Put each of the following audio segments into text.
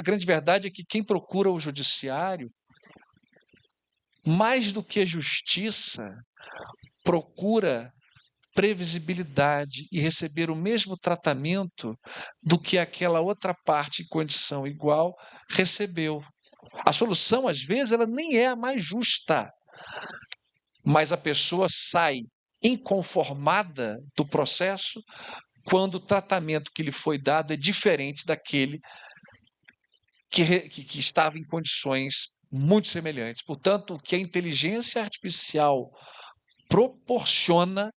a grande verdade é que quem procura o judiciário, mais do que a justiça, procura previsibilidade e receber o mesmo tratamento do que aquela outra parte em condição igual recebeu. A solução, às vezes, ela nem é a mais justa, mas a pessoa sai inconformada do processo quando o tratamento que lhe foi dado é diferente daquele que estava em condições muito semelhantes. Portanto, o que a inteligência artificial proporciona,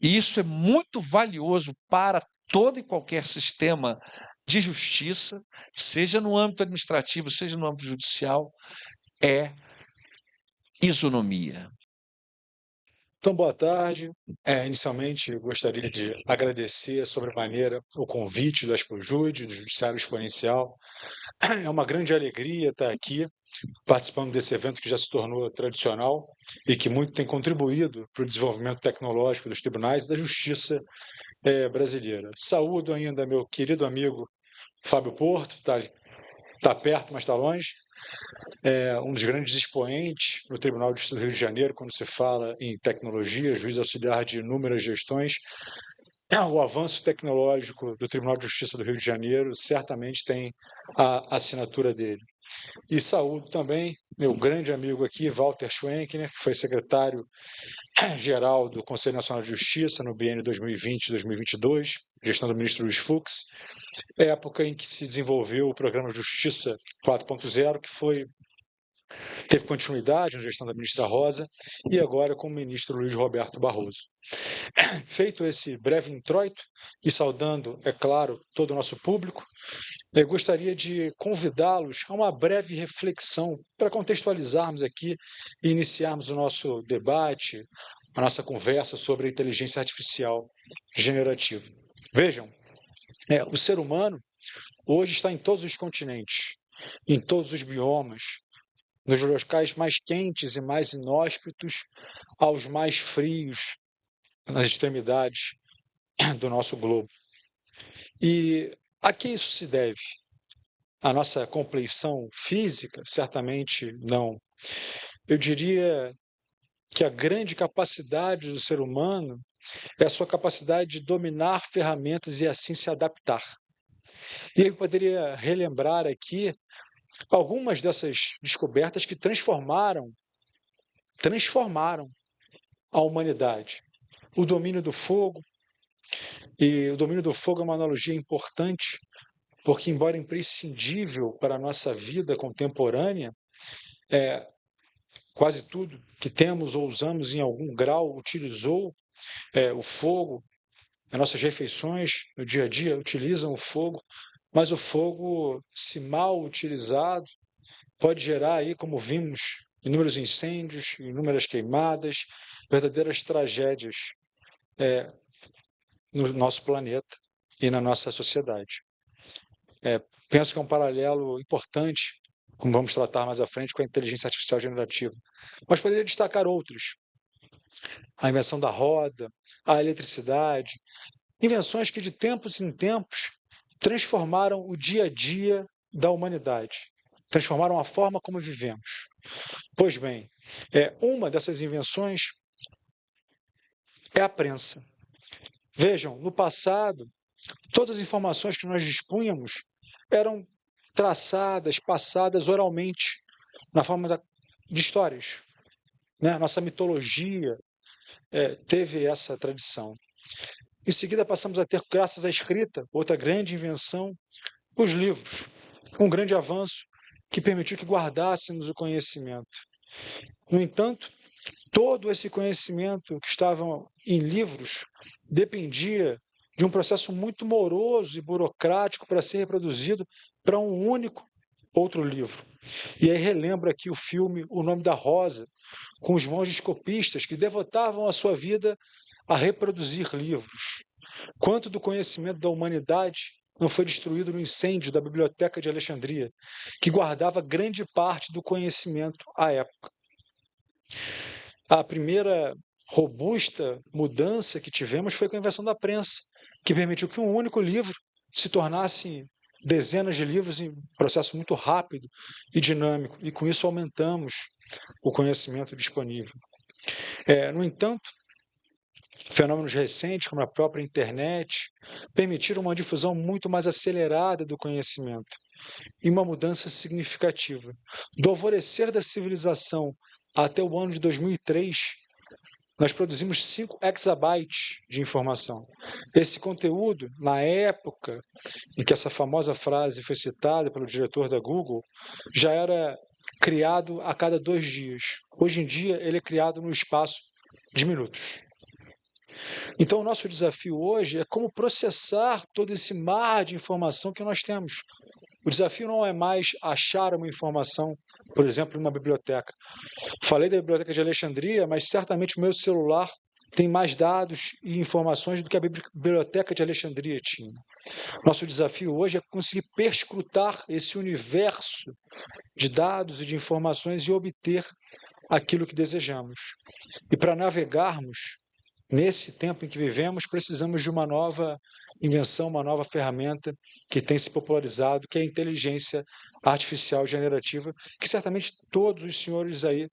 e isso é muito valioso para todo e qualquer sistema de justiça, seja no âmbito administrativo, seja no âmbito judicial, é isonomia. Então, boa tarde. Inicialmente, gostaria de agradecer sobremaneira o convite do Expojude, do Judiciário Exponencial. É uma grande alegria estar aqui participando desse evento que já se tornou tradicional e que muito tem contribuído para o desenvolvimento tecnológico dos tribunais e da justiça brasileira. Saúdo ainda meu querido amigo Fábio Porto, está perto, mas está longe. Um dos grandes expoentes no Tribunal de Justiça do Rio de Janeiro, quando se fala em tecnologia, juiz auxiliar de inúmeras gestões. O avanço tecnológico do Tribunal de Justiça do Rio de Janeiro certamente tem a assinatura dele. E saúdo também meu grande amigo aqui, Walter Schwenkner, que foi secretário-geral do Conselho Nacional de Justiça no biênio 2020-2022, gestão do ministro Luiz Fux, época em que se desenvolveu o programa Justiça 4.0, que teve continuidade na gestão da ministra Rosa e agora com o ministro Luiz Roberto Barroso. Feito esse breve introito e saudando, é claro, todo o nosso público, eu gostaria de convidá-los a uma breve reflexão para contextualizarmos aqui e iniciarmos o nosso debate, a nossa conversa sobre a inteligência artificial generativa. Vejam, o ser humano hoje está em todos os continentes, em todos os biomas, nos locais mais quentes e mais inóspitos aos mais frios nas extremidades do nosso globo. E a que isso se deve? A nossa compleição física? Certamente não. Eu diria que a grande capacidade do ser humano é a sua capacidade de dominar ferramentas e assim se adaptar. E eu poderia relembrar aqui algumas dessas descobertas que transformaram a humanidade. O domínio do fogo, e o domínio do fogo é uma analogia importante, porque, embora imprescindível para a nossa vida contemporânea, quase tudo que temos ou usamos em algum grau utilizou o fogo. As nossas refeições no dia a dia utilizam o fogo, mas o fogo, se mal utilizado, pode gerar aí, como vimos, inúmeros incêndios, inúmeras queimadas, verdadeiras tragédias no nosso planeta e na nossa sociedade. Penso que é um paralelo importante, como vamos tratar mais à frente, com a inteligência artificial generativa. Mas poderia destacar outros. A invenção da roda, a eletricidade, invenções que de tempos em tempos transformaram o dia a dia da humanidade, transformaram a forma como vivemos. Pois bem, uma dessas invenções é a prensa. Vejam, no passado, todas as informações que nós dispunhamos eram traçadas, passadas oralmente, na forma de histórias. Né? Nossa mitologia teve essa tradição. Em seguida, passamos a ter, graças à escrita, outra grande invenção, os livros. Um grande avanço que permitiu que guardássemos o conhecimento. No entanto, todo esse conhecimento que estava em livros dependia de um processo muito moroso e burocrático para ser reproduzido para um único outro livro. E aí relembro aqui o filme O Nome da Rosa, com os monges copistas que devotavam a sua vida a reproduzir livros. Quanto do conhecimento da humanidade não foi destruído no incêndio da Biblioteca de Alexandria, que guardava grande parte do conhecimento à época. A primeira robusta mudança que tivemos foi com a invenção da prensa, que permitiu que um único livro se tornasse dezenas de livros em processo muito rápido e dinâmico, e com isso aumentamos o conhecimento disponível. No entanto, fenômenos recentes, como a própria internet, permitiram uma difusão muito mais acelerada do conhecimento e uma mudança significativa. Do alvorecer da civilização até o ano de 2003, nós produzimos 5 exabytes de informação. Esse conteúdo, na época em que essa famosa frase foi citada pelo diretor da Google, já era criado a cada 2 dias. Hoje em dia, ele é criado no espaço de minutos. Então, o nosso desafio hoje é como processar todo esse mar de informação que nós temos. O desafio não é mais achar uma informação, por exemplo, em uma biblioteca. Falei da Biblioteca de Alexandria, mas certamente o meu celular tem mais dados e informações do que a Biblioteca de Alexandria tinha. Nosso desafio hoje é conseguir perscrutar esse universo de dados e de informações e obter aquilo que desejamos. E para navegarmos nesse tempo em que vivemos, precisamos de uma nova invenção, uma nova ferramenta que tem se popularizado, que é a inteligência artificial generativa, que certamente todos os senhores aí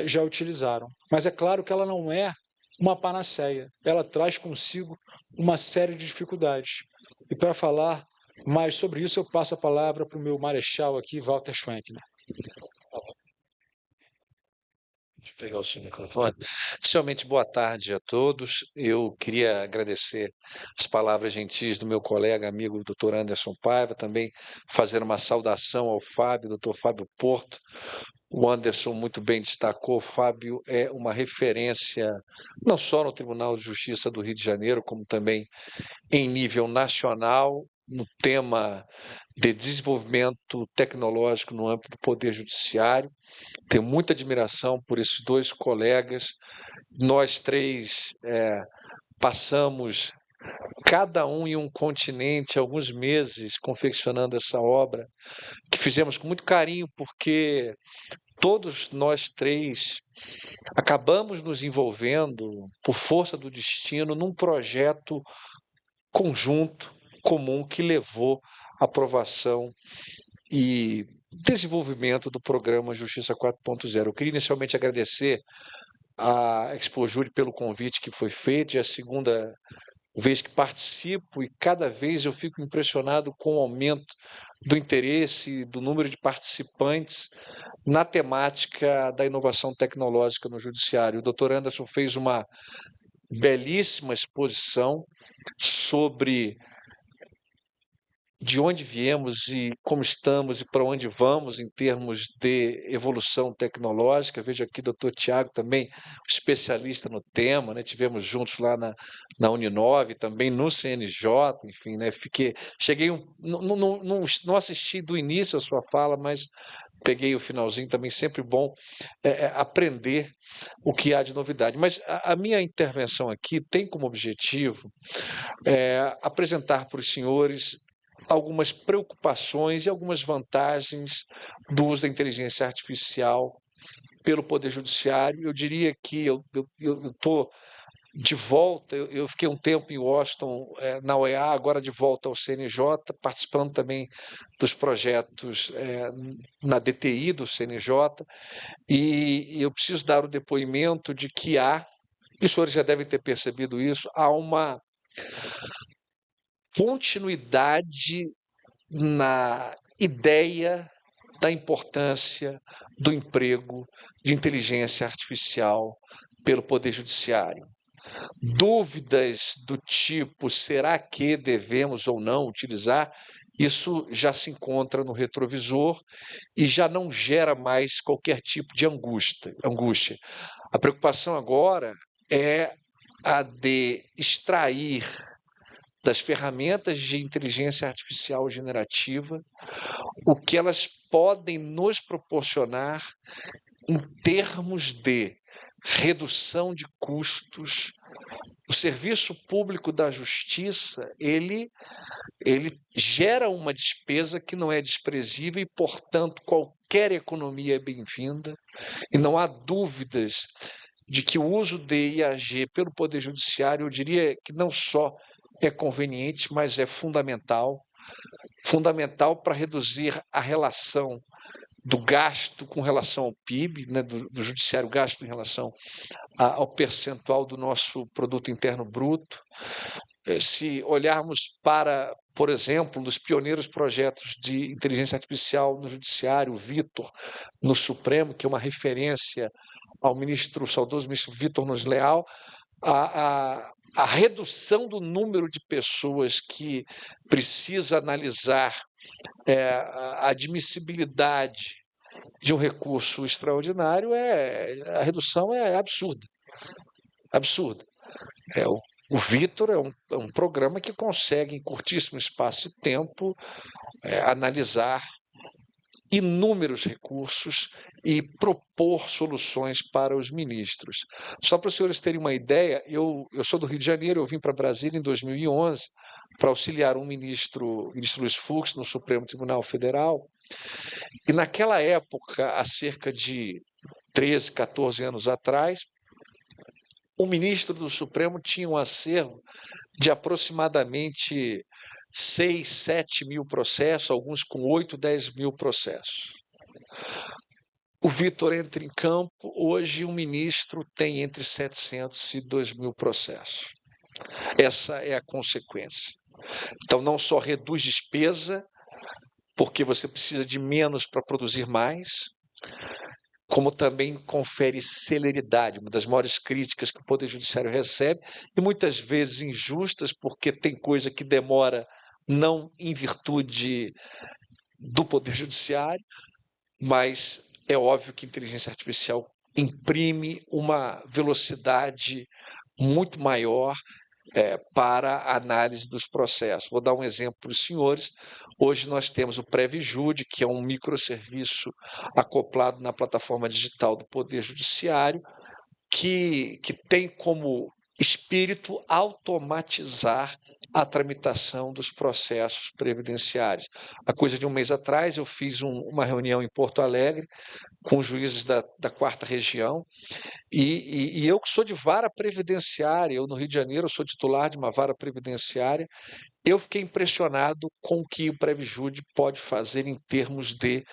já utilizaram. Mas é claro que ela não é uma panaceia, ela traz consigo uma série de dificuldades. E para falar mais sobre isso, eu passo a palavra para o meu marechal aqui, Walter Schwenkner. Deixa eu pegar o seu microfone. Inicialmente, boa tarde a todos. Eu queria agradecer as palavras gentis do meu colega, amigo, Dr. Anderson Paiva, também fazer uma saudação ao Fábio, Dr. Fábio Porto. O Anderson muito bem destacou, o Fábio é uma referência não só no Tribunal de Justiça do Rio de Janeiro, como também em nível nacional, no tema de desenvolvimento tecnológico no âmbito do Poder Judiciário. Tenho muita admiração por esses dois colegas. Nós três passamos, cada um em um continente, alguns meses confeccionando essa obra, que fizemos com muito carinho, porque todos nós três acabamos nos envolvendo, por força do destino, num projeto conjunto, comum, que levou à aprovação e desenvolvimento do programa Justiça 4.0. Eu queria inicialmente agradecer à Expo Júri pelo convite que foi feito, é a segunda vez que participo e cada vez eu fico impressionado com o aumento do interesse, do número de participantes na temática da inovação tecnológica no judiciário. O doutor Anderson fez uma belíssima exposição sobre de onde viemos e como estamos e para onde vamos em termos de evolução tecnológica. Vejo aqui o doutor Tiago também, especialista no tema, né? Tivemos juntos lá na Uninove, também no CNJ, enfim, né? Cheguei, não assisti do início a sua fala, mas peguei o finalzinho também, sempre bom aprender o que há de novidade. Mas a minha intervenção aqui tem como objetivo apresentar para os senhores algumas preocupações e algumas vantagens do uso da inteligência artificial pelo Poder Judiciário. Eu diria que eu estou de volta, eu fiquei um tempo em Washington, na OEA, agora de volta ao CNJ, participando também dos projetos na DTI do CNJ, e eu preciso dar o depoimento de que e os senhores já devem ter percebido isso, há uma continuidade na ideia da importância do emprego de inteligência artificial pelo Poder Judiciário. Dúvidas do tipo, será que devemos ou não utilizar? Isso já se encontra no retrovisor e já não gera mais qualquer tipo de angústia. A preocupação agora é a de extrair das ferramentas de inteligência artificial generativa o que elas podem nos proporcionar em termos de redução de custos. O serviço público da justiça, ele gera uma despesa que não é desprezível e, portanto, qualquer economia é bem-vinda, e não há dúvidas de que o uso de IAG pelo Poder Judiciário, eu diria que não só é conveniente, mas é fundamental. fundamental para reduzir a relação do gasto com relação ao PIB, né, do judiciário gasto em relação ao percentual do nosso produto interno bruto. Se olharmos para, por exemplo, um dos pioneiros projetos de inteligência artificial no judiciário, o Vitor, no Supremo, que é uma referência ao saudoso ministro Vitor Nunes Leal, a redução do número de pessoas que precisa analisar a admissibilidade de um recurso extraordinário, a redução é absurda. Absurda. O Vitor é um programa que consegue, em curtíssimo espaço de tempo, analisar inúmeros recursos e propor soluções para os ministros. Só para os senhores terem uma ideia, eu sou do Rio de Janeiro, eu vim para Brasília em 2011 para auxiliar o ministro Luiz Fux, no Supremo Tribunal Federal, e naquela época, há cerca de 13, 14 anos atrás, o ministro do Supremo tinha um acervo de aproximadamente 6, 7 mil processos, alguns com 8, 10 mil processos. O Vitor entra em campo, hoje o ministro tem entre 700 e 2 mil processos. Essa é a consequência. Então, não só reduz despesa, porque você precisa de menos para produzir mais, como também confere celeridade, uma das maiores críticas que o Poder Judiciário recebe, e muitas vezes injustas, porque tem coisa que demora não em virtude do Poder Judiciário, mas é óbvio que a inteligência artificial imprime uma velocidade muito maior para a análise dos processos. Vou dar um exemplo para os senhores. Hoje nós temos o PreviJude, que é um microserviço acoplado na plataforma digital do Poder Judiciário, que tem como espírito automatizar a tramitação dos processos previdenciários. Há coisa de um mês atrás, eu fiz uma reunião em Porto Alegre com juízes da 4ª Região, e eu que sou de vara previdenciária, eu no Rio de Janeiro sou titular de uma vara previdenciária, eu fiquei impressionado com o que o PreviJude pode fazer em termos de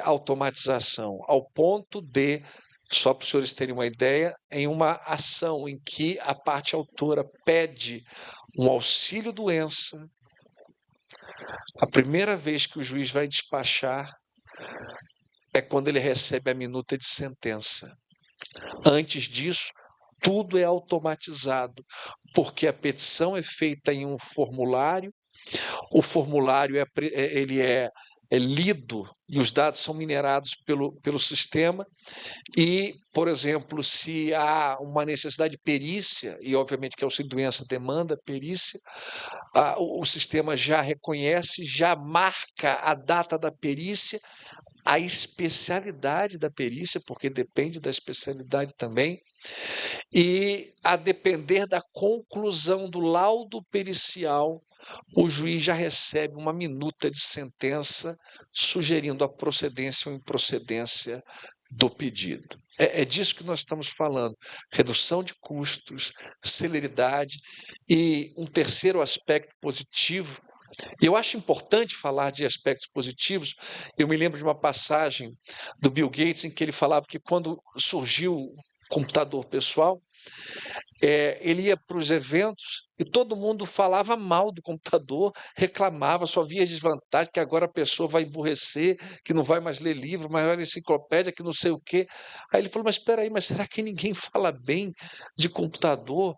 automatização, ao ponto de, só para os senhores terem uma ideia, em uma ação em que a parte autora pede um auxílio-doença, a primeira vez que o juiz vai despachar é quando ele recebe a minuta de sentença. Antes disso, tudo é automatizado, porque a petição é feita em um formulário, o formulário é lido e os dados são minerados pelo sistema e, por exemplo, se há uma necessidade de perícia, e obviamente que a auxílio-doença demanda perícia, o sistema já reconhece, já marca a data da perícia, a especialidade da perícia, porque depende da especialidade também, e a depender da conclusão do laudo pericial, o juiz já recebe uma minuta de sentença sugerindo a procedência ou improcedência do pedido. É disso que nós estamos falando: redução de custos, celeridade e um terceiro aspecto positivo. E eu acho importante falar de aspectos positivos. Eu me lembro de uma passagem do Bill Gates em que ele falava que quando surgiu o computador pessoal, ele ia para os eventos e todo mundo falava mal do computador, reclamava, só via desvantagem, que agora a pessoa vai emburrecer, que não vai mais ler livro, mais vai ler enciclopédia, que não sei o quê. Aí ele falou, mas espera aí, mas será que ninguém fala bem de computador?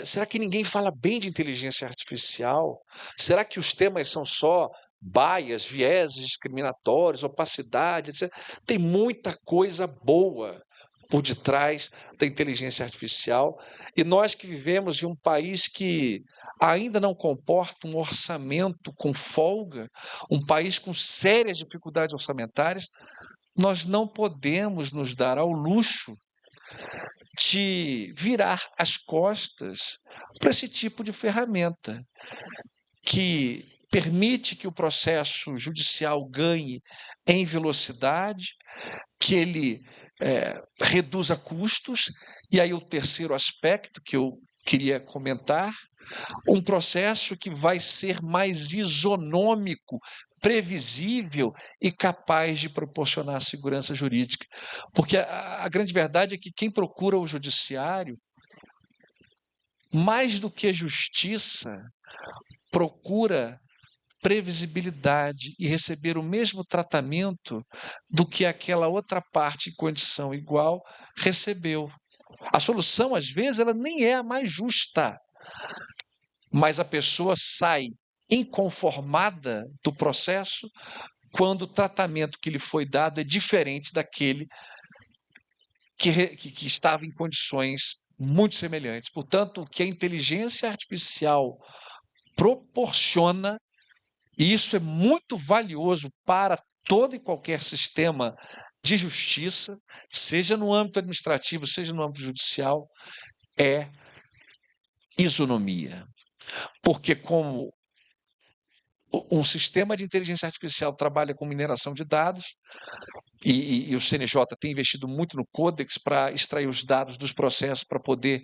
Será que ninguém fala bem de inteligência artificial? Será que os temas são só bias, vieses discriminatórios, opacidade, etc? Tem muita coisa boa por detrás da inteligência artificial, e nós que vivemos em um país que ainda não comporta um orçamento com folga, um país com sérias dificuldades orçamentárias, nós não podemos nos dar ao luxo de virar as costas para esse tipo de ferramenta que permite que o processo judicial ganhe em velocidade, que ele reduza custos, e aí o terceiro aspecto que eu queria comentar um processo que vai ser mais isonômico, previsível e capaz de proporcionar segurança jurídica. Porque a grande verdade é que quem procura o judiciário, mais do que a justiça, procura previsibilidade e receber o mesmo tratamento do que aquela outra parte em condição igual recebeu. A solução, às vezes, ela nem é a mais justa, mas a pessoa sai inconformada do processo quando o tratamento que lhe foi dado é diferente daquele que estava em condições muito semelhantes. Portanto, o que a inteligência artificial proporciona, e isso é muito valioso para todo e qualquer sistema de justiça, seja no âmbito administrativo, seja no âmbito judicial, é isonomia. Porque como um sistema de inteligência artificial trabalha com mineração de dados, e o CNJ tem investido muito no Codex para extrair os dados dos processos para poder,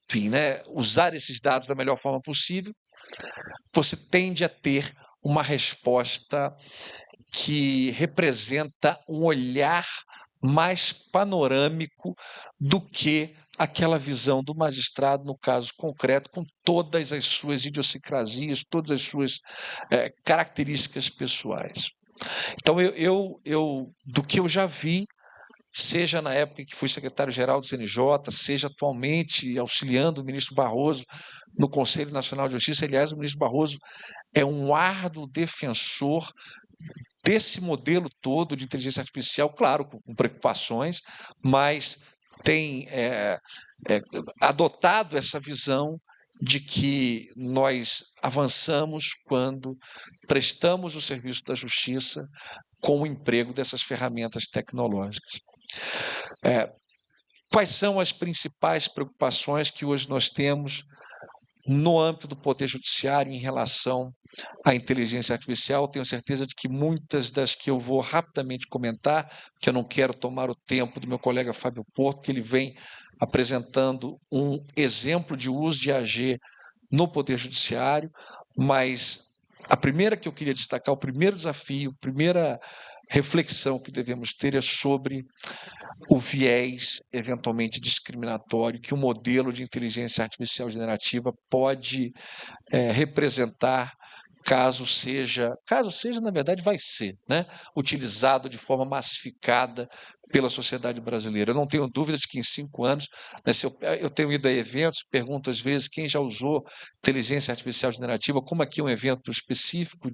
enfim, né, usar esses dados da melhor forma possível, você tende a ter uma resposta que representa um olhar mais panorâmico do que aquela visão do magistrado, no caso concreto, com todas as suas idiosincrasias, todas as suas características pessoais. Então, do que eu já vi, seja na época em que fui secretário-geral do CNJ, seja atualmente auxiliando o ministro Barroso no Conselho Nacional de Justiça. Aliás, o ministro Barroso é um árduo defensor desse modelo todo de inteligência artificial, claro, com preocupações, mas tem adotado essa visão de que nós avançamos quando prestamos o serviço da justiça com o emprego dessas ferramentas tecnológicas. Quais são as principais preocupações que hoje nós temos no âmbito do Poder Judiciário em relação à inteligência artificial? Tenho certeza de que muitas das que eu vou rapidamente comentar, porque eu não quero tomar o tempo do meu colega Fábio Porto, que ele vem apresentando um exemplo de uso de AG no Poder Judiciário, mas a primeira que eu queria destacar, o primeiro desafio, a primeira reflexão que devemos ter é sobre o viés eventualmente discriminatório que o modelo de inteligência artificial generativa pode representar caso seja, na verdade vai ser, né, utilizado de forma massificada pela sociedade brasileira. Eu não tenho dúvida de que em 5 anos, né, eu tenho ido a eventos, pergunto às vezes quem já usou inteligência artificial generativa, como aqui um evento específico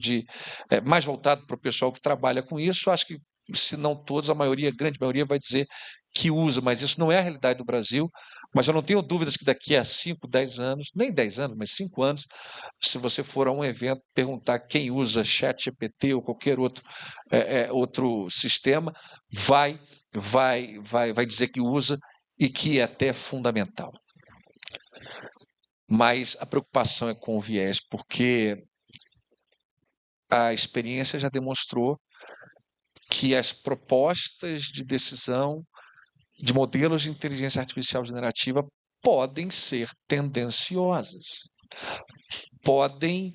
mais voltado para o pessoal que trabalha com isso, acho que se não todos, a grande maioria vai dizer que usa, mas isso não é a realidade do Brasil. Mas eu não tenho dúvidas que daqui a 5, 10 anos, nem 10 anos, mas 5 anos, se você for a um evento perguntar quem usa ChatGPT ou qualquer outro sistema, vai dizer que usa e que é até fundamental. Mas a preocupação é com o viés, porque a experiência já demonstrou que as propostas de decisão de modelos de inteligência artificial generativa podem ser tendenciosas. Podem,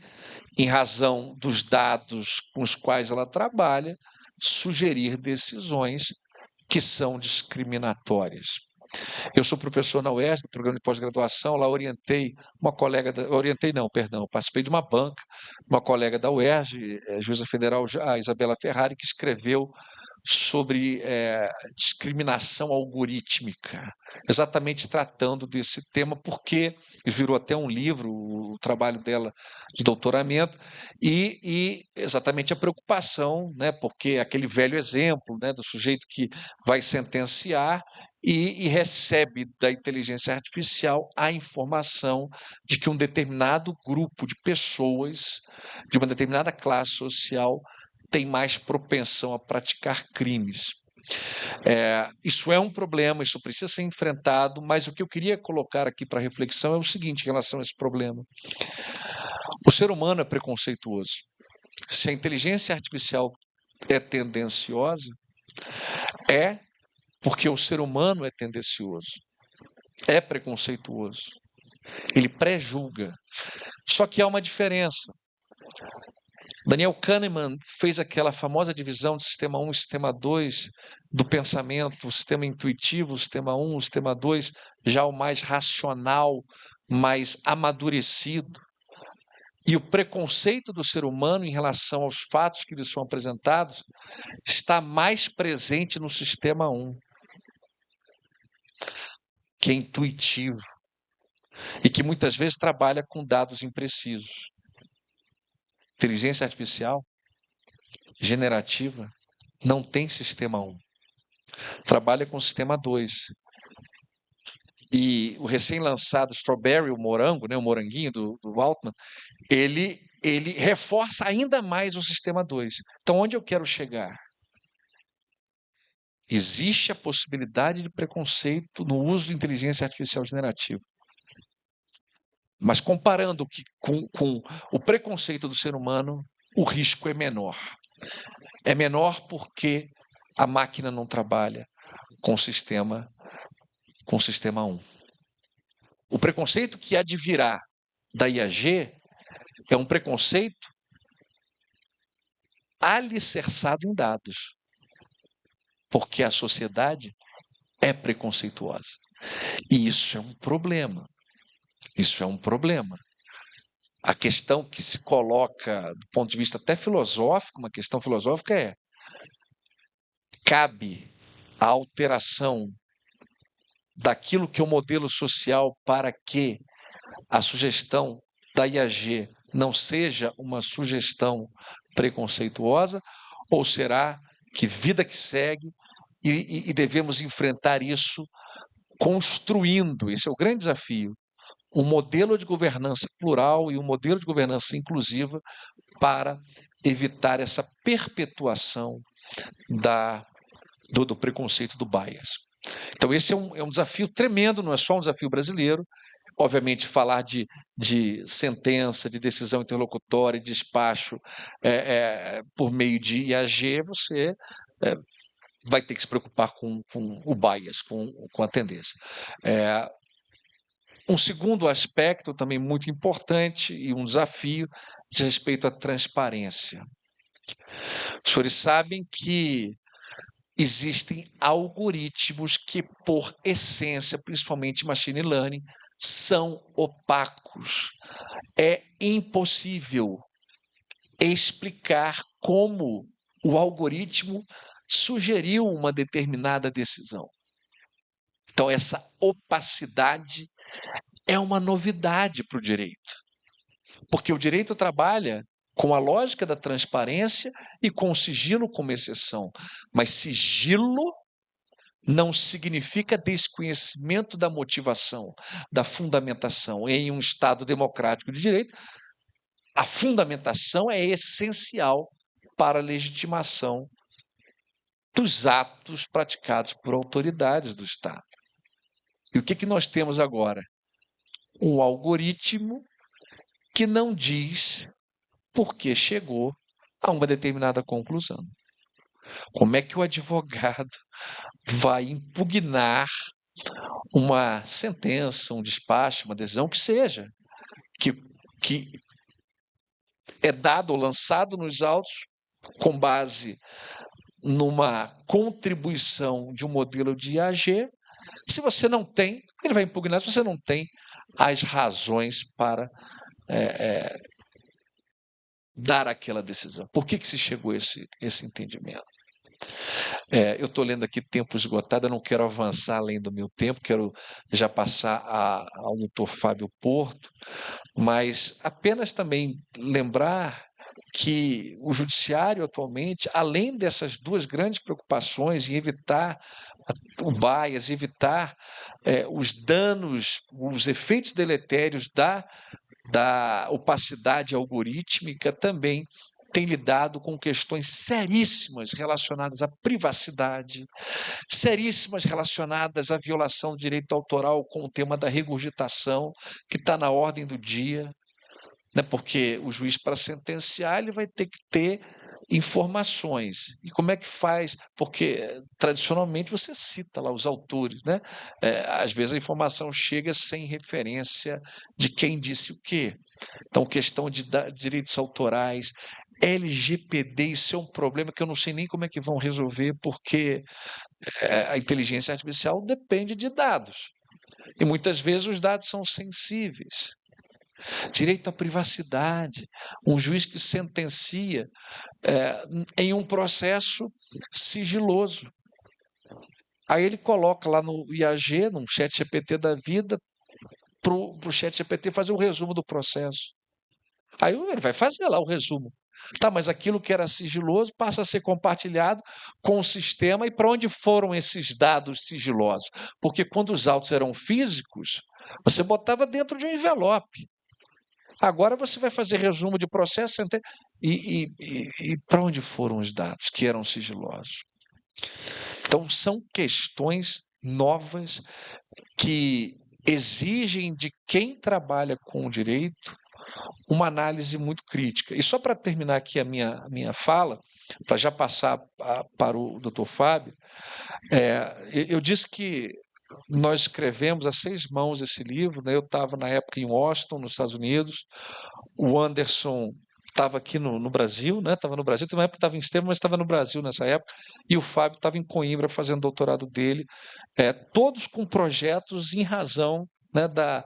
em razão dos dados com os quais ela trabalha, sugerir decisões que são discriminatórias. Eu sou professor na UERJ, no programa de pós-graduação, lá participei de uma banca, uma colega da UERJ, juíza federal, a Isabela Ferrari, que escreveu sobre discriminação algorítmica, exatamente tratando desse tema, porque virou até um livro, o trabalho dela de doutoramento, e exatamente a preocupação, né, porque aquele velho exemplo, né, do sujeito que vai sentenciar e recebe da inteligência artificial a informação de que um determinado grupo de pessoas, de uma determinada classe social, tem mais propensão a praticar crimes. Isso é um problema, isso precisa ser enfrentado, mas o que eu queria colocar aqui para reflexão é o seguinte em relação a esse problema. O ser humano é preconceituoso. Se a inteligência artificial é tendenciosa, é porque o ser humano é tendencioso, é preconceituoso. ele pré-julga. Só que há uma diferença. Daniel Kahneman fez aquela famosa divisão de sistema 1 e sistema 2 do pensamento, o sistema intuitivo, o sistema 1, o sistema 2, já o mais racional, mais amadurecido. E o preconceito do ser humano em relação aos fatos que lhes são apresentados está mais presente no sistema 1, que é intuitivo e que muitas vezes trabalha com dados imprecisos. Inteligência artificial generativa não tem sistema 1. Trabalha com sistema 2. E o recém-lançado Strawberry, o morango, né, o moranguinho do Altman, ele reforça ainda mais o sistema 2. Então, onde eu quero chegar? Existe a possibilidade de preconceito no uso de inteligência artificial generativa. Mas comparando com o preconceito do ser humano, o risco é menor. É menor porque a máquina não trabalha com o sistema 1. O preconceito que há de virar da IAG é um preconceito alicerçado em dados, porque a sociedade é preconceituosa. E isso é um problema. Isso é um problema. A questão que se coloca, do ponto de vista até filosófico, uma questão filosófica é: cabe a alteração daquilo que é o modelo social para que a sugestão da IAG não seja uma sugestão preconceituosa, ou será que vida que segue e devemos enfrentar isso construindo, esse é o grande desafio, um modelo de governança plural e um modelo de governança inclusiva para evitar essa perpetuação do preconceito, do bias. Então, esse é um desafio tremendo, não é só um desafio brasileiro. Obviamente, falar de sentença, de decisão interlocutória, de despacho por meio de IAG, você vai ter que se preocupar com o bias, com a tendência. Um segundo aspecto também muito importante e um desafio diz respeito à transparência. Os senhores sabem que existem algoritmos que, por essência, principalmente machine learning, são opacos. É impossível explicar como o algoritmo sugeriu uma determinada decisão. Então, essa opacidade é uma novidade para o direito, porque o direito trabalha com a lógica da transparência e com o sigilo como exceção, mas sigilo não significa desconhecimento da motivação, da fundamentação. Em um Estado democrático de direito, a fundamentação é essencial para a legitimação dos atos praticados por autoridades do Estado. E o que nós temos agora? Um algoritmo que não diz por que chegou a uma determinada conclusão. Como é que o advogado vai impugnar uma sentença, um despacho, uma decisão, que seja, que é dado ou lançado nos autos com base numa contribuição de um modelo de IAG? Se você não tem, ele vai impugnar se você não tem as razões para dar aquela decisão. Por que se chegou a esse entendimento? Eu estou lendo aqui Tempo Esgotado, eu não quero avançar além do meu tempo, quero já passar ao doutor Fábio Porto, mas apenas também lembrar que o judiciário atualmente, além dessas duas grandes preocupações em evitar o bias, evitar os danos, os efeitos deletérios da opacidade algorítmica, também tem lidado com questões seríssimas relacionadas à privacidade, seríssimas relacionadas à violação do direito autoral, com o tema da regurgitação, que está na ordem do dia, né? Porque o juiz, para sentenciar, ele vai ter que ter informações. E como é que faz? Porque tradicionalmente você cita lá os autores, né? Às vezes a informação chega sem referência de quem disse o quê. Então, questão de direitos autorais, LGPD, isso é um problema que eu não sei nem como é que vão resolver, porque a inteligência artificial depende de dados. E muitas vezes os dados são sensíveis. Direito à privacidade, um juiz que sentencia em um processo sigiloso. Aí ele coloca lá no IAG, num chat GPT da vida, para o chat GPT fazer o resumo do processo. Aí ele vai fazer lá o resumo. Tá, mas aquilo que era sigiloso passa a ser compartilhado com o sistema. E para onde foram esses dados sigilosos? Porque quando os autos eram físicos, você botava dentro de um envelope. Agora você vai fazer resumo de processo e para onde foram os dados que eram sigilosos? Então, são questões novas que exigem de quem trabalha com o direito uma análise muito crítica. E só para terminar aqui a minha fala, para já passar para o doutor Fábio, eu disse que nós escrevemos a 6 mãos esse livro, né? Eu estava na época em Washington, nos Estados Unidos, o Anderson estava aqui no Brasil, né? Estava no Brasil, tem uma época que estava em Estevam, mas estava no Brasil nessa época, e o Fábio estava em Coimbra fazendo doutorado dele, todos com projetos em razão, né, da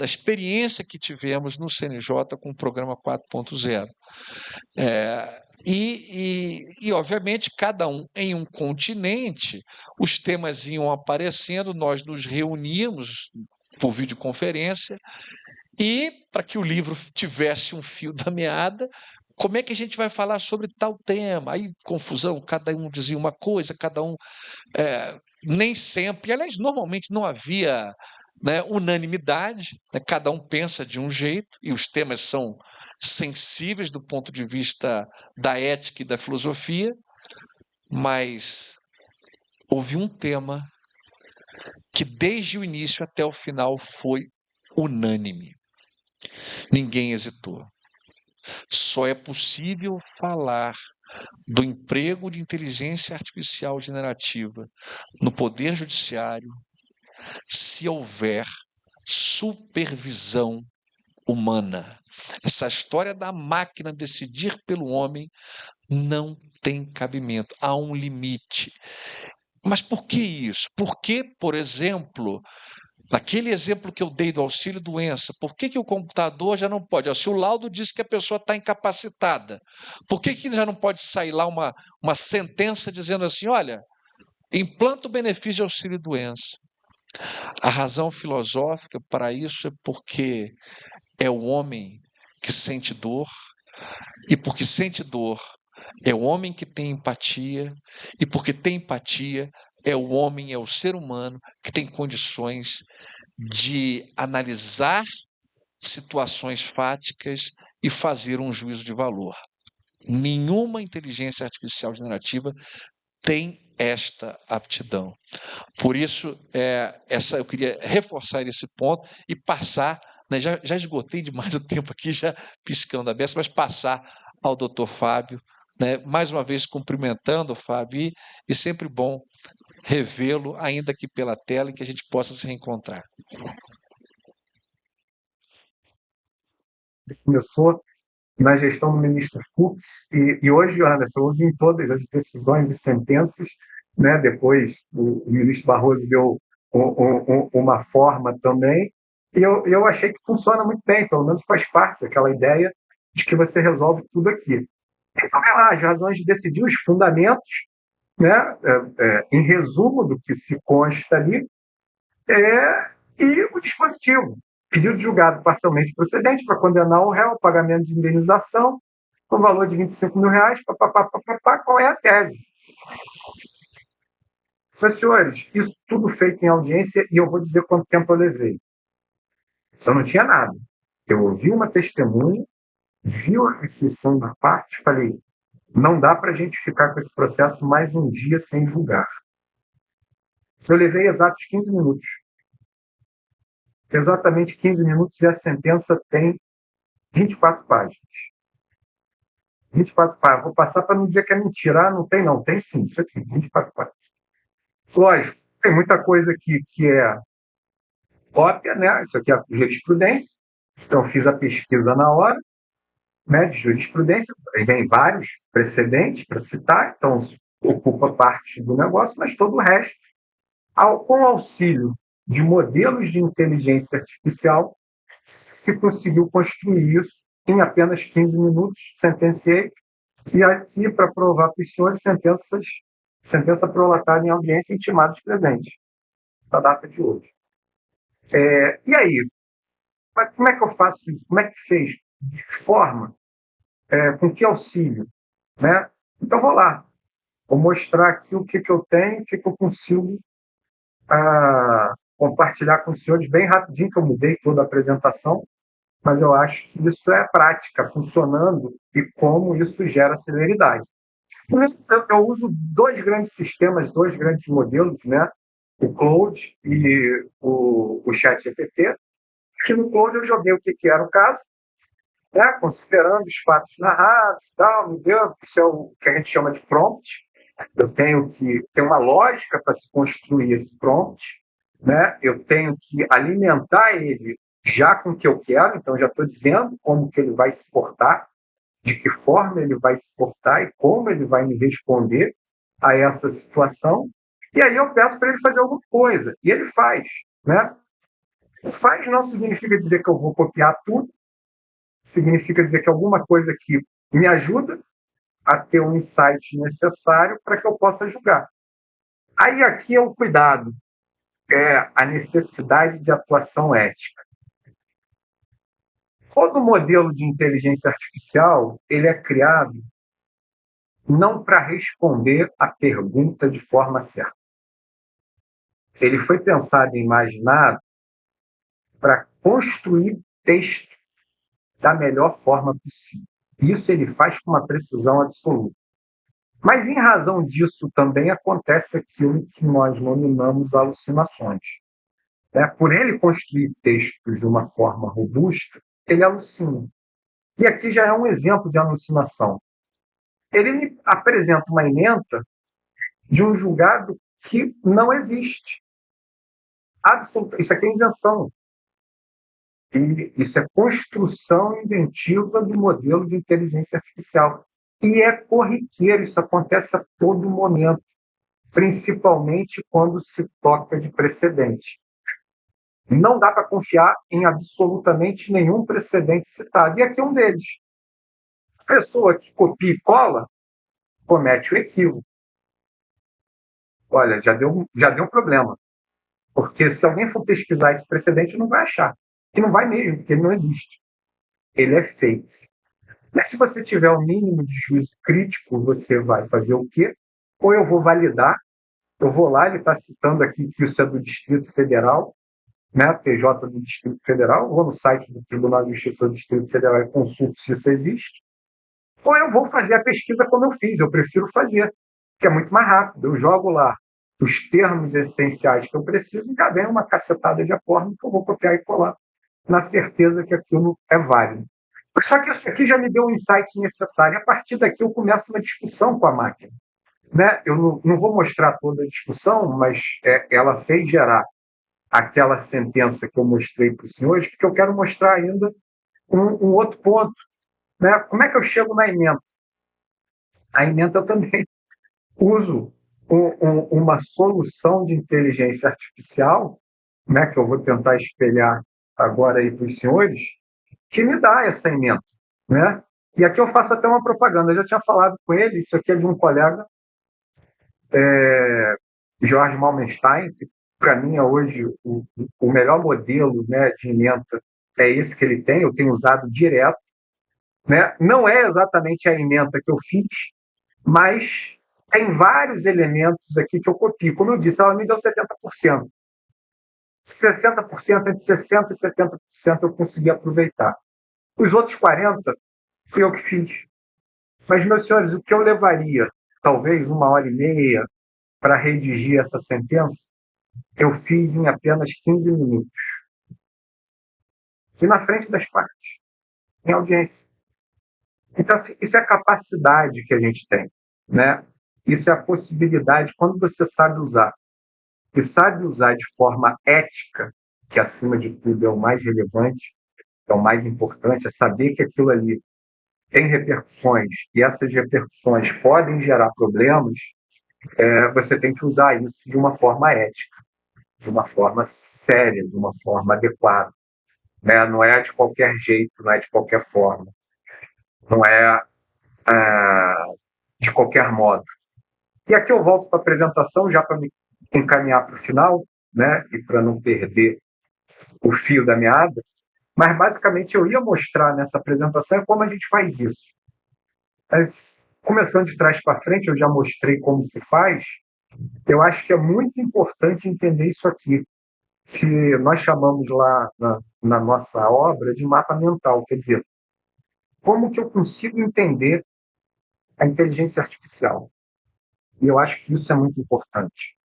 experiência que tivemos no CNJ com o programa 4.0. Obviamente, cada um em um continente, os temas iam aparecendo, nós nos reuníamos por videoconferência, e para que o livro tivesse um fio da meada, como é que a gente vai falar sobre tal tema? Aí, confusão, cada um dizia uma coisa, cada um. Nem sempre, aliás, normalmente não havia, né, unanimidade, né, cada um pensa de um jeito, e os temas são sensíveis do ponto de vista da ética e da filosofia, mas houve um tema que, desde o início até o final, foi unânime. Ninguém hesitou. Só é possível falar do emprego de inteligência artificial generativa no Poder Judiciário se houver supervisão humana. Essa história da máquina decidir pelo homem não tem cabimento, há um limite. Mas por que isso? Por que, por exemplo, naquele exemplo que eu dei do auxílio-doença, por que o computador já não pode? Se o laudo diz que a pessoa está incapacitada, por que já não pode sair lá uma sentença dizendo assim, olha, implanta o benefício de auxílio-doença? A razão filosófica para isso é porque é o homem que sente dor, e porque sente dor, é o homem que tem empatia, e porque tem empatia, é o homem, é o ser humano que tem condições de analisar situações fáticas e fazer um juízo de valor. Nenhuma inteligência artificial generativa tem esta aptidão. Por isso, eu queria reforçar esse ponto e passar, né, já esgotei demais o tempo aqui, já piscando a beça, mas passar ao doutor Fábio, né, mais uma vez cumprimentando o Fábio, e sempre bom revê-lo, ainda que pela tela, e que a gente possa se reencontrar. Começou na gestão do ministro Fux e hoje, Anderson, usa em todas as decisões e sentenças, né? Depois o ministro Barroso deu uma forma também, e eu achei que funciona muito bem, pelo menos faz parte daquela ideia de que você resolve tudo aqui. Então, é lá, as razões de decidir, os fundamentos, né? Em resumo do que se consta ali, e o dispositivo. Pedido de julgado parcialmente procedente para condenar o réu ao pagamento de indenização no valor de R$ 25 mil, qual é a tese? Mas, senhores, isso tudo feito em audiência, e eu vou dizer quanto tempo eu levei. Eu não tinha nada. Eu ouvi uma testemunha, vi a inscrição da parte, falei, não dá para a gente ficar com esse processo mais um dia sem julgar. Eu levei exatos 15 minutos. Exatamente 15 minutos, e a sentença tem 24 páginas. 24 páginas. Vou passar para não dizer que é mentira. Não tem, não. Tem sim, isso aqui, 24 páginas. Lógico, tem muita coisa aqui que é cópia, né? Isso aqui é jurisprudência. Então, fiz a pesquisa na hora, né, de jurisprudência. Vem vários precedentes para citar, então ocupa parte do negócio, mas todo o resto, com auxílio de modelos de inteligência artificial, se conseguiu construir isso em apenas 15 minutos, sentenciei, e aqui, para provar para os senhores, sentença prolatada em audiência, intimados presentes, da data de hoje. E aí, como é que eu faço isso? Como é que fez? De que forma? Com que auxílio? Né? Então, vou lá. Vou mostrar aqui o que eu tenho, o que eu consigo compartilhar com os senhores bem rapidinho, que eu mudei toda a apresentação, mas eu acho que isso é prática, funcionando, e como isso gera celeridade. Eu uso dois grandes sistemas, dois grandes modelos, né? O Claude e o ChatGPT. Aqui no Claude eu joguei o que era o caso, né? Considerando os fatos narrados, me deu, isso é o que a gente chama de prompt. Eu tenho que ter uma lógica para se construir esse prompt, né? Eu tenho que alimentar ele já com o que eu quero, então já estou dizendo como que ele vai se portar, de que forma ele vai se portar e como ele vai me responder a essa situação. E aí eu peço para ele fazer alguma coisa, e ele faz, né? Faz não significa dizer que eu vou copiar tudo, significa dizer que alguma coisa que me ajuda a ter um insight necessário para que eu possa julgar. Aí aqui é o cuidado, é a necessidade de atuação ética. Todo modelo de inteligência artificial, ele é criado não para responder a pergunta de forma certa. Ele foi pensado e imaginado para construir texto da melhor forma possível. Isso ele faz com uma precisão absoluta. Mas, em razão disso, também acontece aquilo que nós denominamos alucinações. Por ele construir textos de uma forma robusta, ele alucina. E aqui já é um exemplo de alucinação. Ele me apresenta uma ementa de um julgado que não existe. Isso aqui é invenção. Isso é construção inventiva do modelo de inteligência artificial. E é corriqueiro, isso acontece a todo momento, principalmente quando se toca de precedente. Não dá para confiar em absolutamente nenhum precedente citado. E aqui é um deles. A pessoa que copia e cola comete o equívoco. Olha, já deu problema. Porque se alguém for pesquisar esse precedente, não vai achar. E não vai mesmo, porque ele não existe. Ele é fake. Mas se você tiver o mínimo de juízo crítico, você vai fazer o quê? Ou eu vou validar, eu vou lá, ele está citando aqui que isso é do Distrito Federal, né, TJ do Distrito Federal, vou no site do Tribunal de Justiça do Distrito Federal e consulto se isso existe, ou eu vou fazer a pesquisa como eu fiz, eu prefiro fazer, que é muito mais rápido, eu jogo lá os termos essenciais que eu preciso e já vem uma cacetada de acordo que eu vou copiar e colar, na certeza que aquilo é válido. Só que isso aqui já me deu um insight necessário. A partir daqui eu começo uma discussão com a máquina. Né? Eu não vou mostrar toda a discussão, mas ela fez gerar aquela sentença que eu mostrei para os senhores, porque eu quero mostrar ainda um outro ponto. Né? Como é que eu chego na ementa? A ementa eu também uso uma solução de inteligência artificial, né, que eu vou tentar espelhar agora aí para os senhores, que me dá essa ementa, né? E aqui eu faço até uma propaganda. Eu já tinha falado com ele, isso aqui é de um colega, Jorge Malmenstein, que para mim é hoje o melhor modelo, né, de ementa, é esse que ele tem, eu tenho usado direto. Né? Não é exatamente a ementa que eu fiz, mas tem vários elementos aqui que eu copio. Como eu disse, ela me deu 70%. 60%, entre 60% e 70% eu consegui aproveitar. Os outros 40% fui eu que fiz. Mas, meus senhores, o que eu levaria, talvez 1h30, para redigir essa sentença, eu fiz em apenas 15 minutos. E na frente das partes, em audiência. Então, assim, isso é a capacidade que a gente tem, né? Isso é a possibilidade, quando você sabe usar, e sabe usar de forma ética, que acima de tudo é o mais relevante, é o mais importante, é saber que aquilo ali tem repercussões e essas repercussões podem gerar problemas, você tem que usar isso de uma forma ética, de uma forma séria, de uma forma adequada, né? Não é de qualquer jeito, não é de qualquer forma, não é de qualquer modo. E aqui eu volto para a apresentação, já para me encaminhar para o final, né? E para não perder o fio da meada, mas basicamente eu ia mostrar nessa apresentação como a gente faz isso. Mas, começando de trás para frente, eu já mostrei como se faz. Eu acho que é muito importante entender isso aqui, que nós chamamos lá na nossa obra de mapa mental. Quer dizer, como que eu consigo entender a inteligência artificial? E eu acho que isso é muito importante,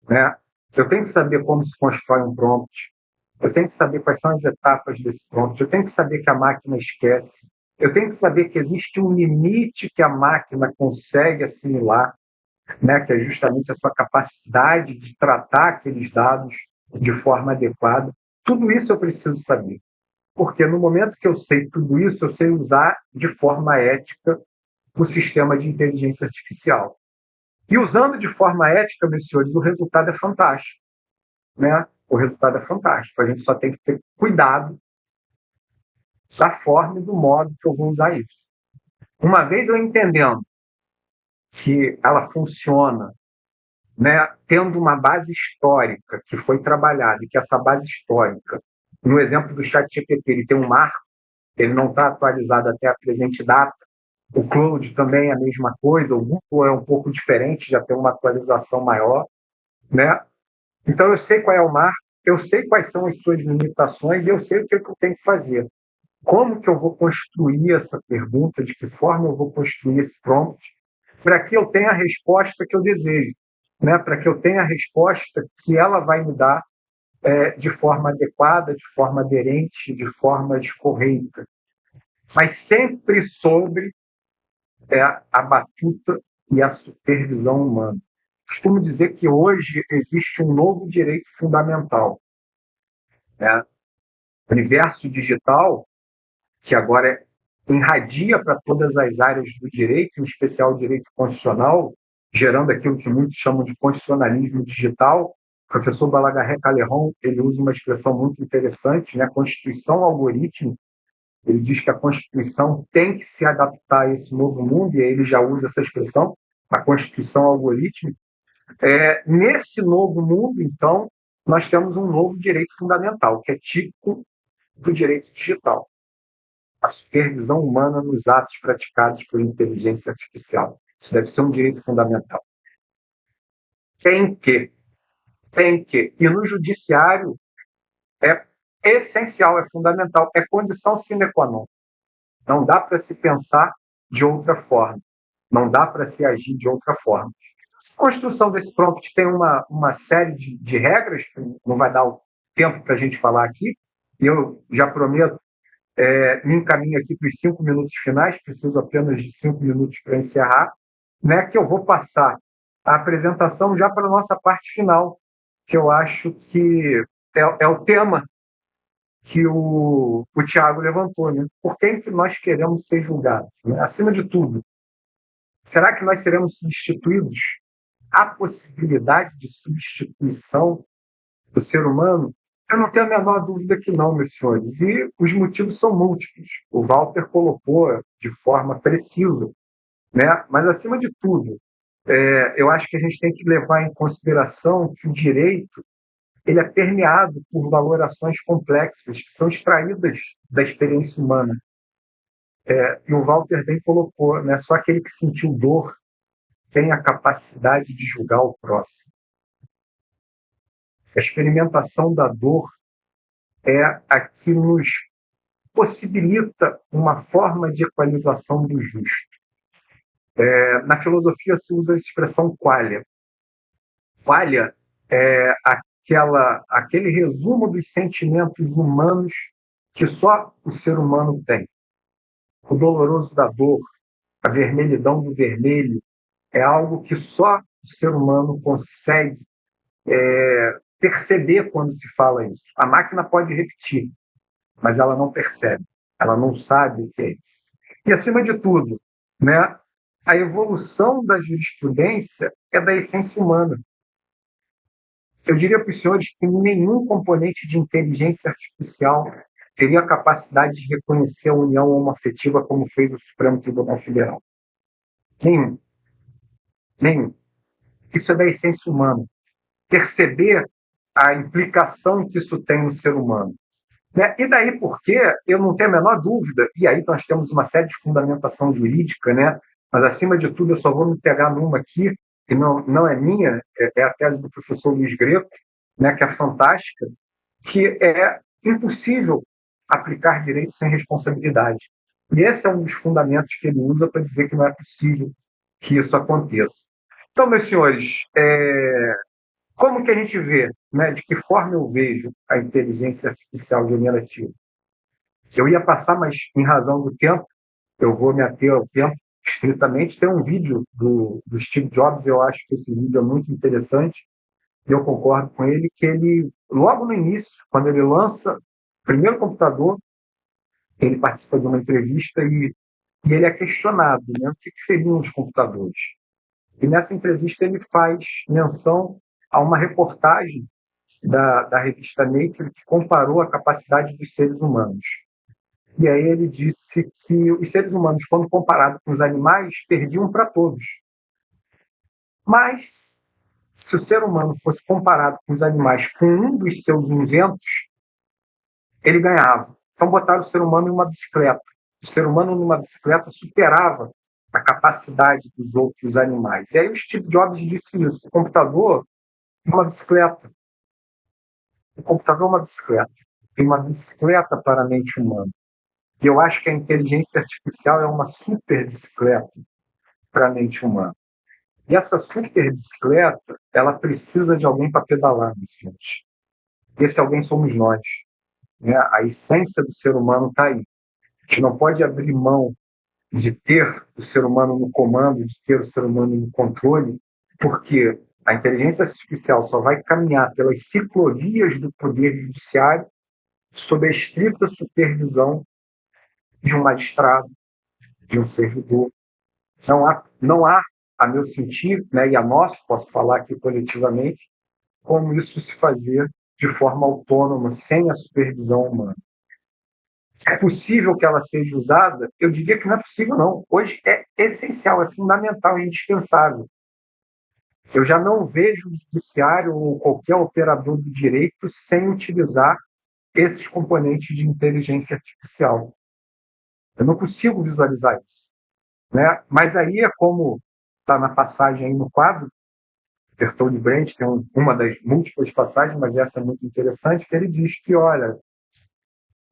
né? Eu tenho que saber como se constrói um prompt, eu tenho que saber quais são as etapas desse prompt, eu tenho que saber que a máquina esquece, eu tenho que saber que existe um limite que a máquina consegue assimilar, né, que é justamente a sua capacidade de tratar aqueles dados de forma adequada. Tudo isso eu preciso saber, porque no momento que eu sei tudo isso, eu sei usar de forma ética o sistema de inteligência artificial. E usando de forma ética, meus senhores, o resultado é fantástico, né? O resultado é fantástico. A gente só tem que ter cuidado da forma e do modo que eu vou usar isso. Uma vez eu entendendo que ela funciona, né, tendo uma base histórica que foi trabalhada, e que essa base histórica, no exemplo do ChatGPT, ele tem um marco, ele não está atualizado até a presente data. O Cloud também é a mesma coisa, o Google é um pouco diferente, já tem uma atualização maior, né? Então eu sei qual é o marco, eu sei quais são as suas limitações e eu sei o que eu tenho que fazer. Como que eu vou construir essa pergunta, de que forma eu vou construir esse prompt, para que eu tenha a resposta que eu desejo, né? Para que eu tenha a resposta que ela vai me dar de forma adequada, de forma aderente, de forma correta. Mas sempre sobre a batuta e a supervisão humana. Costumo dizer que hoje existe um novo direito fundamental, né? O universo digital, que agora irradia para todas as áreas do direito, em especial o direito constitucional, gerando aquilo que muitos chamam de constitucionalismo digital. O professor Balagarré Caleron, ele usa uma expressão muito interessante, né? Constituição algoritmo. Ele diz que a Constituição tem que se adaptar a esse novo mundo, e aí ele já usa essa expressão, a Constituição algoritmo. Nesse novo mundo, então, nós temos um novo direito fundamental, que é típico do direito digital: a supervisão humana nos atos praticados por inteligência artificial. Isso deve ser um direito fundamental. Tem que. E no judiciário é essencial, é fundamental, é condição sine qua non. Não dá para se pensar de outra forma. Não dá para se agir de outra forma. A construção desse prompt tem uma série de regras, que não vai dar o tempo para a gente falar aqui, e eu já prometo, me encaminho aqui para os 5 minutos finais, preciso apenas de 5 minutos para encerrar, né, que eu vou passar a apresentação já para a nossa parte final, que eu acho que é o tema que o Tiago levantou, né? Por quem que nós queremos ser julgados? Né? Acima de tudo, será que nós seremos substituídos? Há possibilidade de substituição do ser humano? Eu não tenho a menor dúvida que não, meus senhores. E os motivos são múltiplos. O Walter colocou de forma precisa, né? Mas, acima de tudo, eu acho que a gente tem que levar em consideração que o direito ele é permeado por valorações complexas que são extraídas da experiência humana. E o Walter bem colocou, né? Só aquele que sentiu dor tem a capacidade de julgar o próximo. A experimentação da dor é a que nos possibilita uma forma de equalização do justo. Na filosofia se usa a expressão qualia. Qualia é aquele resumo dos sentimentos humanos que só o ser humano tem. o doloroso da dor, a vermelhidão do vermelho, é algo que só o ser humano consegue perceber quando se fala isso. A máquina pode repetir, mas ela não percebe, ela não sabe o que é isso. E, acima de tudo, né, a evolução da jurisprudência é da essência humana. Eu diria para os senhores que nenhum componente de inteligência artificial teria a capacidade de reconhecer a união homoafetiva como fez o Supremo Tribunal Federal. Nenhum. Nenhum. Isso é da essência humana. Perceber a implicação que isso tem no ser humano. Né? E daí porque eu não tenho a menor dúvida, e aí nós temos uma série de fundamentação jurídica, né? Mas, acima de tudo, eu só vou me pegar numa aqui, que não é minha, é a tese do professor Luiz Greco, né, que é fantástica, que é impossível aplicar direito sem responsabilidade. E esse é um dos fundamentos que ele usa para dizer que não é possível que isso aconteça. Então, meus senhores, como que a gente vê, né, de que forma eu vejo a inteligência artificial generativa? Eu ia passar, mas em razão do tempo, eu vou me ater ao tempo estritamente. Tem um vídeo do Steve Jobs, eu acho que esse vídeo é muito interessante, e eu concordo com ele, que ele, logo no início, quando ele lança o primeiro computador, ele participa de uma entrevista e ele é questionado, né, o que seriam os computadores. E nessa entrevista ele faz menção a uma reportagem da revista Nature que comparou a capacidade dos seres humanos. E aí ele disse que os seres humanos, quando comparados com os animais, perdiam para todos. Mas, se o ser humano fosse comparado com os animais com um dos seus inventos, ele ganhava. Então botaram o ser humano em uma bicicleta. O ser humano numa bicicleta superava a capacidade dos outros animais. E aí o Steve Jobs disse isso: o computador é uma bicicleta. O computador é uma bicicleta. Tem uma bicicleta para a mente humana. E eu acho que a inteligência artificial é uma super bicicleta para a mente humana. E essa super bicicleta, ela precisa de alguém para pedalar, meus filhos. Esse alguém somos nós. Né? A essência do ser humano está aí. A gente não pode abrir mão de ter o ser humano no comando, de ter o ser humano no controle, porque a inteligência artificial só vai caminhar pelas ciclovias do poder judiciário sob a estrita supervisão de um magistrado, de um servidor. Não há, a meu sentir, né, e a nosso, posso falar aqui coletivamente, como isso se fazer de forma autônoma, sem a supervisão humana. É possível que ela seja usada? Eu diria que não é possível, não. Hoje é essencial, é fundamental, é indispensável. Eu já não vejo o judiciário ou qualquer operador do direito sem utilizar esses componentes de inteligência artificial. Eu não consigo visualizar isso. Né? Mas aí é como está na passagem aí no quadro, Bertold Brecht tem uma das múltiplas passagens, mas essa é muito interessante, que ele diz que, olha,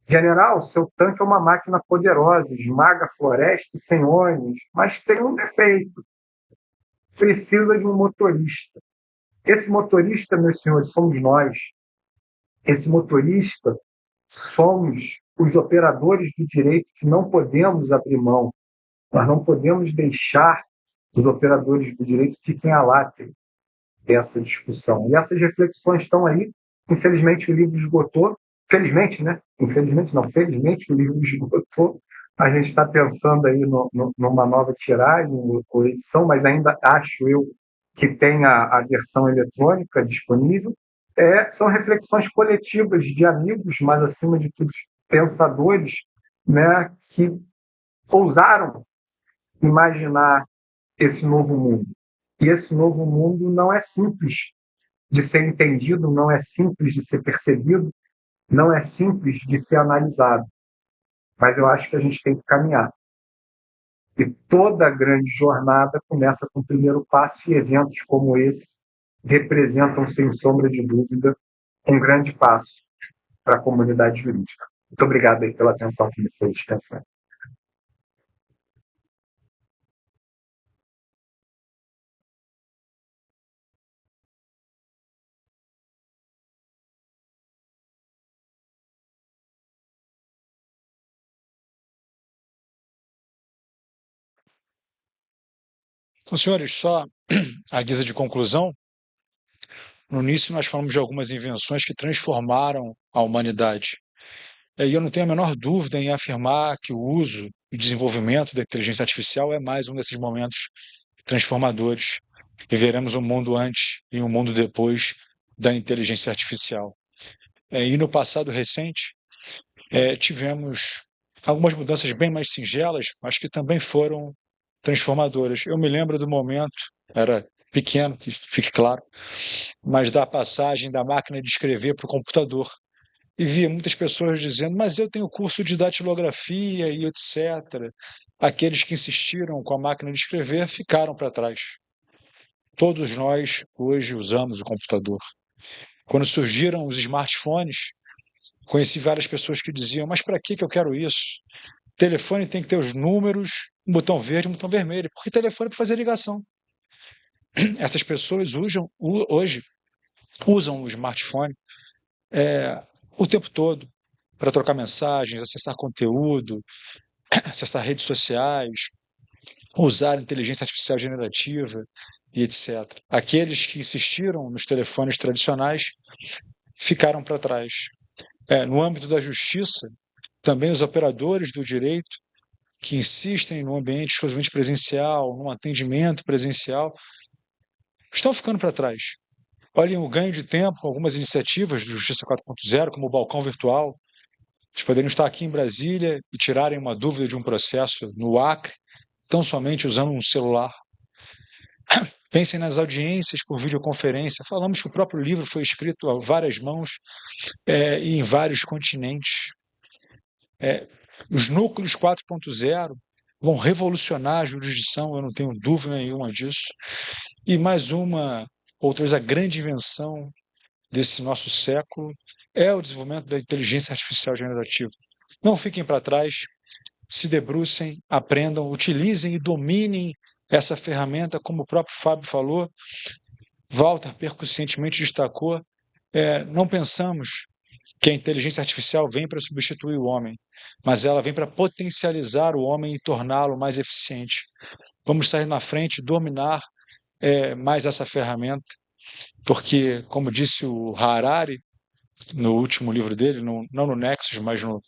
general, seu tanque é uma máquina poderosa, esmaga a floresta sem ônibus, mas tem um defeito, precisa de um motorista. Esse motorista, meus senhores, somos nós. Esse motorista somos os operadores do direito que não podemos abrir mão. Nós não podemos deixar que os operadores do direito fiquem à látria dessa discussão. E essas reflexões estão aí. Infelizmente, o livro esgotou. Felizmente, né? Infelizmente, não. Felizmente, o livro esgotou. A gente está pensando aí numa nova tiragem ou edição, mas ainda acho eu que tem a versão eletrônica disponível. São reflexões coletivas de amigos, mas, acima de tudo, pensadores, né, que ousaram imaginar esse novo mundo. E esse novo mundo não é simples de ser entendido, não é simples de ser percebido, não é simples de ser analisado. Mas eu acho que a gente tem que caminhar. E toda grande jornada começa com o primeiro passo, e eventos como esse representam, sem sombra de dúvida, um grande passo para a comunidade jurídica. Muito obrigado aí pela atenção que me foi dispensada. Então, senhores, só à guisa de conclusão, no início nós falamos de algumas invenções que transformaram a humanidade. E eu não tenho a menor dúvida em afirmar que o uso e desenvolvimento da inteligência artificial é mais um desses momentos transformadores. Viveremos um mundo antes e um mundo depois da inteligência artificial. E no passado recente, tivemos algumas mudanças bem mais singelas, mas que também foram transformadoras. Eu me lembro do momento, era pequeno, que fique claro, mas da passagem da máquina de escrever para o computador. E via muitas pessoas dizendo, mas eu tenho curso de datilografia e etc. Aqueles que insistiram com a máquina de escrever ficaram para trás. Todos nós hoje usamos o computador. Quando surgiram os smartphones, conheci várias pessoas que diziam, mas para que eu quero isso? Telefone tem que ter os números, um botão verde, um botão vermelho, porque telefone é para fazer ligação. Essas pessoas hoje usam o smartphone o tempo todo para trocar mensagens, acessar conteúdo, acessar redes sociais, usar inteligência artificial generativa e etc. Aqueles que insistiram nos telefones tradicionais ficaram para trás. No âmbito da justiça, também os operadores do direito que insistem no ambiente exclusivamente presencial, num atendimento presencial, estão ficando para trás. Olhem o ganho de tempo com algumas iniciativas do Justiça 4.0, como o balcão virtual. Eles poderiam estar aqui em Brasília e tirarem uma dúvida de um processo no Acre, tão somente usando um celular. Pensem nas audiências por videoconferência. Falamos que o próprio livro foi escrito a várias mãos e em vários continentes. Os núcleos 4.0 vão revolucionar a jurisdição, eu não tenho dúvida nenhuma disso. E mais uma, ou talvez a grande invenção desse nosso século, é o desenvolvimento da inteligência artificial generativa. Não fiquem para trás, se debrucem, aprendam, utilizem e dominem essa ferramenta, como o próprio Fábio falou, Walter percussientemente destacou, não pensamos que a inteligência artificial vem para substituir o homem, mas ela vem para potencializar o homem e torná-lo mais eficiente. Vamos sair na frente, dominar mais essa ferramenta, porque, como disse o Harari, no último livro dele, não no Nexus, mas no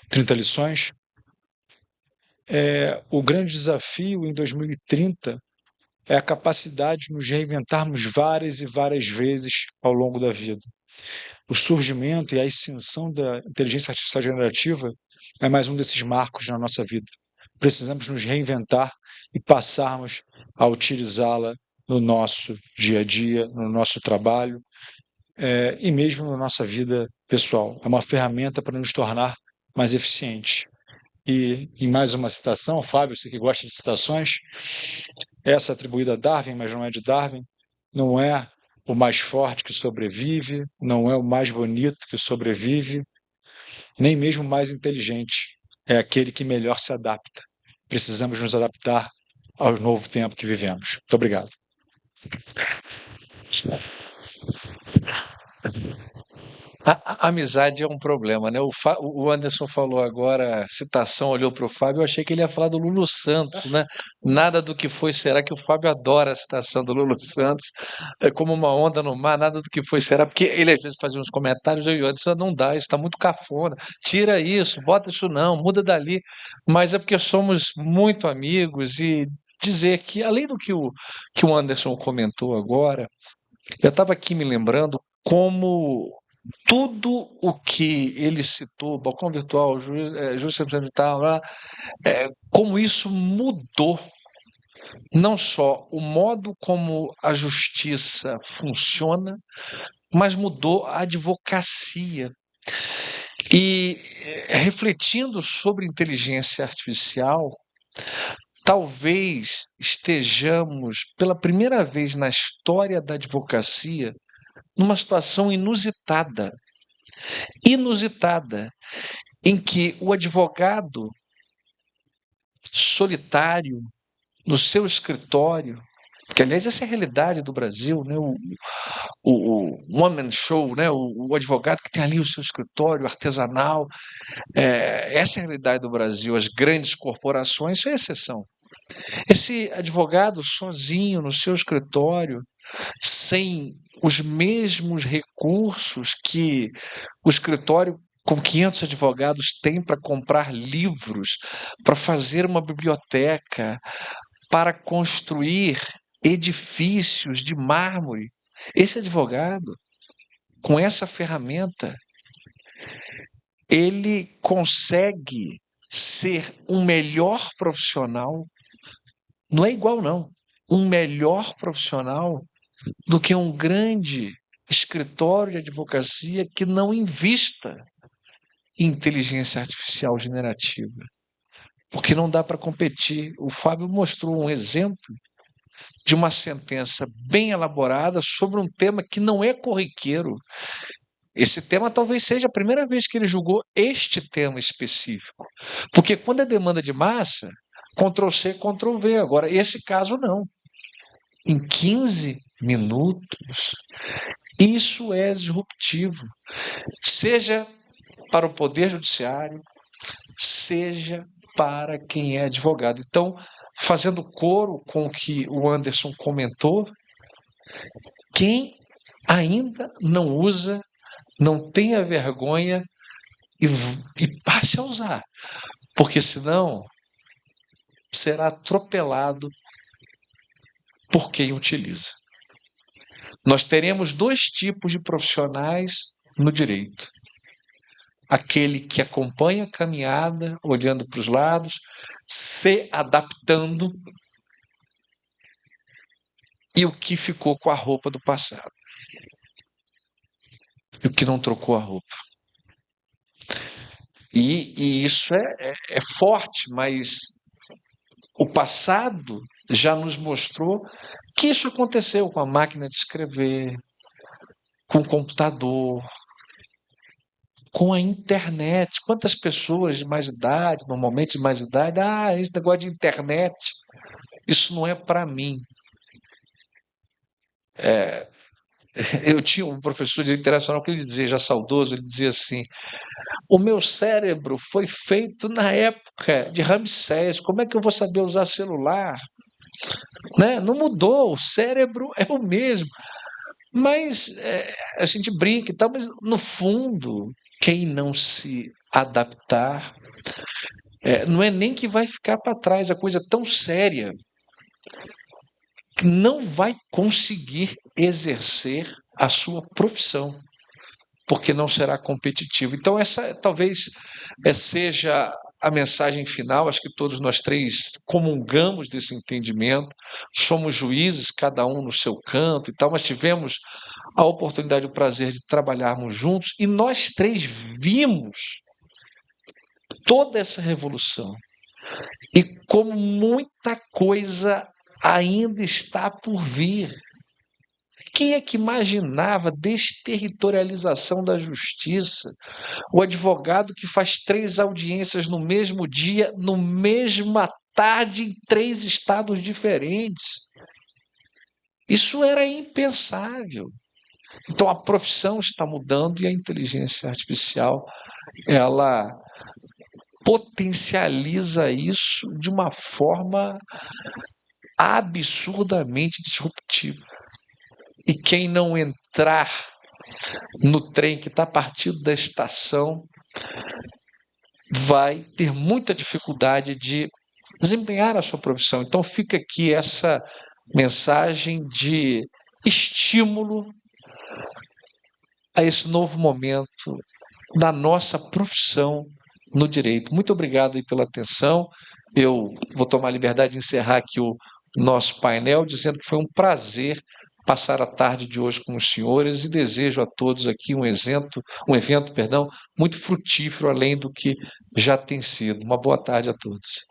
30 Lições, o grande desafio em 2030 é a capacidade de nos reinventarmos várias e várias vezes ao longo da vida. O surgimento e a extensão da inteligência artificial generativa é mais um desses marcos na nossa vida. Precisamos nos reinventar e passarmos a utilizá-la no nosso dia a dia, no nosso trabalho e mesmo na nossa vida pessoal. É uma ferramenta para nos tornar mais eficientes. E em mais uma citação, Fábio, você que gosta de citações, essa atribuída a Darwin, mas não é de Darwin, não é o mais forte que sobrevive, não é o mais bonito que sobrevive, nem mesmo o mais inteligente. É aquele que melhor se adapta. Precisamos nos adaptar ao novo tempo que vivemos. Muito obrigado. A amizade é um problema, né? O Anderson falou agora, citação, olhou para o Fábio, eu achei que ele ia falar do Lulu Santos, né? Nada do que foi será, que o Fábio adora a citação do Lulu Santos, é como uma onda no mar, nada do que foi será, porque ele às vezes fazia uns comentários, eu e o Anderson, não dá, isso está muito cafona, tira isso, bota isso não, muda dali, mas é porque somos muito amigos e dizer que, além do que o Anderson comentou agora, eu estava aqui me lembrando como tudo o que ele citou, balcão virtual, justiça digital, como isso mudou não só o modo como a justiça funciona, mas mudou a advocacia. E refletindo sobre inteligência artificial, talvez estejamos, pela primeira vez na história da advocacia, numa situação inusitada, em que o advogado solitário, no seu escritório, porque, aliás, essa é a realidade do Brasil, né? O one-man show, né? O advogado que tem ali o seu escritório artesanal, essa é a realidade do Brasil. As grandes corporações são exceção. Esse advogado sozinho no seu escritório, sem os mesmos recursos que o escritório com 500 advogados tem para comprar livros, para fazer uma biblioteca, para construir edifícios de mármore. Esse advogado, com essa ferramenta, ele consegue ser um melhor profissional. Não é igual, não. Um melhor profissional do que um grande escritório de advocacia que não invista em inteligência artificial generativa. Porque não dá para competir. O Fábio mostrou um exemplo de uma sentença bem elaborada sobre um tema que não é corriqueiro. Esse tema talvez seja a primeira vez que ele julgou este tema específico. Porque quando é demanda de massa, Ctrl+C, Ctrl+V. Agora, esse caso não. Em 15 minutos. Isso é disruptivo. Seja para o Poder Judiciário, seja para quem é advogado. Então, fazendo coro com o que o Anderson comentou, quem ainda não usa, não tenha vergonha e passe a usar, porque senão será atropelado por quem utiliza. Nós teremos dois tipos de profissionais no direito. Aquele que acompanha a caminhada, olhando para os lados, se adaptando, e o que ficou com a roupa do passado. E o que não trocou a roupa. E isso é forte, mas o passado já nos mostrou que isso aconteceu com a máquina de escrever, com o computador, com a internet. Quantas pessoas de mais idade, normalmente de mais idade, esse negócio de internet, isso não é para mim. Eu tinha um professor de internacional que ele dizia, já saudoso, ele dizia assim: o meu cérebro foi feito na época de Ramsés, como é que eu vou saber usar celular? Né? Não mudou, o cérebro é o mesmo. Mas a gente brinca e tal, mas no fundo, quem não se adaptar, não é nem que vai ficar para trás, a coisa é tão séria que não vai conseguir exercer a sua profissão, porque não será competitivo. Então, essa talvez seja a mensagem final. Acho que todos nós três comungamos desse entendimento, somos juízes, cada um no seu canto e tal, mas tivemos a oportunidade, o prazer de trabalharmos juntos, e nós três vimos toda essa revolução. E como muita coisa ainda está por vir. Quem é que imaginava desterritorialização da justiça? O advogado que faz 3 audiências no mesmo dia, no mesma tarde, em 3 estados diferentes. Isso era impensável. Então a profissão está mudando e a inteligência artificial, ela potencializa isso de uma forma absurdamente disruptiva. E quem não entrar no trem que está partindo da estação vai ter muita dificuldade de desempenhar a sua profissão. Então fica aqui essa mensagem de estímulo a esse novo momento da nossa profissão no direito. Muito obrigado aí pela atenção. Eu vou tomar a liberdade de encerrar aqui o nosso painel, dizendo que foi um prazer passar a tarde de hoje com os senhores e desejo a todos aqui um evento, muito frutífero, além do que já tem sido. Uma boa tarde a todos.